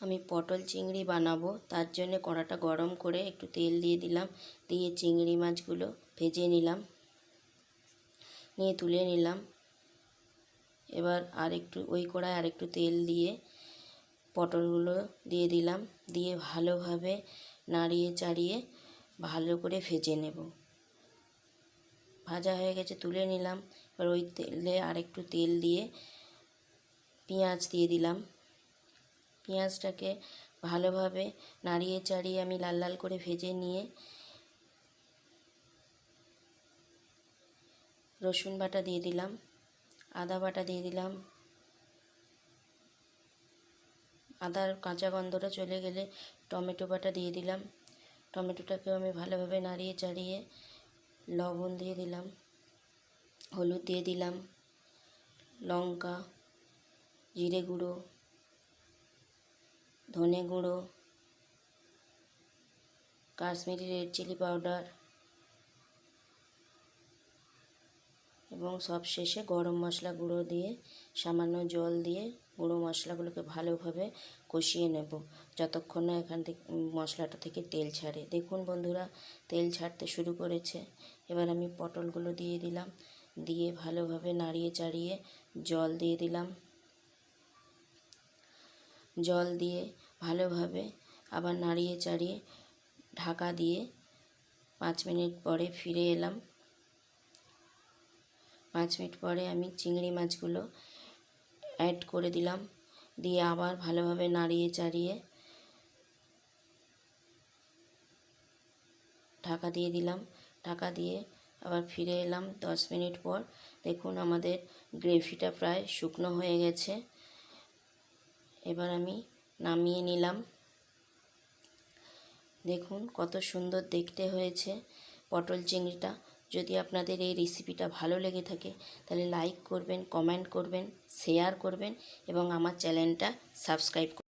আমি পটল চিংড়ি বানাবো, তার জন্য কড়াটা গরম করে একটু তেল দিয়ে দিলাম। দিয়ে চিংড়ি মাছগুলো ভেজে নিলাম, নিয়ে তুলে নিলাম। এবার ওই কড়ায় আরেকটু তেল দিয়ে পটলগুলো দিয়ে দিলাম, দিয়ে ভালোভাবে নাড়িয়ে চাড়িয়ে ভালো করে ভেজে নেব। ভাজা হয়ে গেছে, তুলে নিলাম। এবার ওই তেলে আরেকটু তেল দিয়ে পেঁয়াজ দিয়ে দিলাম। পেঁয়াজটাকে ভালোভাবে নাড়িয়ে চাড়িয়ে আমি লাল লাল করে ভেজে নিয়ে রসুন বাটা দিয়ে দিলাম, আদা বাটা দিয়ে দিলাম। আদার কাঁচা গন্ধটা চলে গেলে টমেটো বাটা দিয়ে দিলাম। টমেটোটাকেও আমি ভালোভাবে নাড়িয়ে চাড়িয়ে লবণ দিয়ে দিলাম, হলুদ দিয়ে দিলাম, লঙ্কা, জিরে গুঁড়ো, ধনে গুঁড়ো, কাশ্মীরি রেড চিলি পাউডার এবং সবশেষে গরম মশলা গুঁড়ো দিয়ে সামান্য জল দিয়ে গুঁড়ো মশলাগুলোকে ভালোভাবে কষিয়ে নেব যতক্ষণ না এখান থেকে মশলাটা থেকে তেল ছাড়ে। দেখুন বন্ধুরা, তেল ছাড়তে শুরু করেছে। এবার আমি পটলগুলো দিয়ে দিলাম, দিয়ে ভালোভাবে নাড়িয়ে চাড়িয়ে জল দিয়ে দিলাম। জল দিয়ে ভালোভাবে আবার নাড়িয়ে চাড়িয়ে ঢাকা দিয়ে 5 মিনিট পরে ফিরে এলাম। 5 মিনিট পরে আমি চিংড়ি মাছগুলো অ্যাড করে দিলাম, দিয়ে আবার ভালোভাবে নাড়িয়ে চাড়িয়ে ঢাকা দিয়ে দিলাম। ঢাকা দিয়ে আবার ফিরে এলাম 10 মিনিট পর। দেখুন আমাদের গ্রেভিটা প্রায় শুকনো হয়ে গেছে। এবার আমি নামিয়ে নিলাম। দেখুন কত সুন্দর দেখতে হয়েছে পটল চিংড়িটা। যদি আপনাদের এই রেসিপিটা ভালো লেগে থাকে তাহলে লাইক করবেন, কমেন্ট করবেন, শেয়ার করবেন এবং আমার চ্যানেলটা সাবস্ক্রাইব করবেন।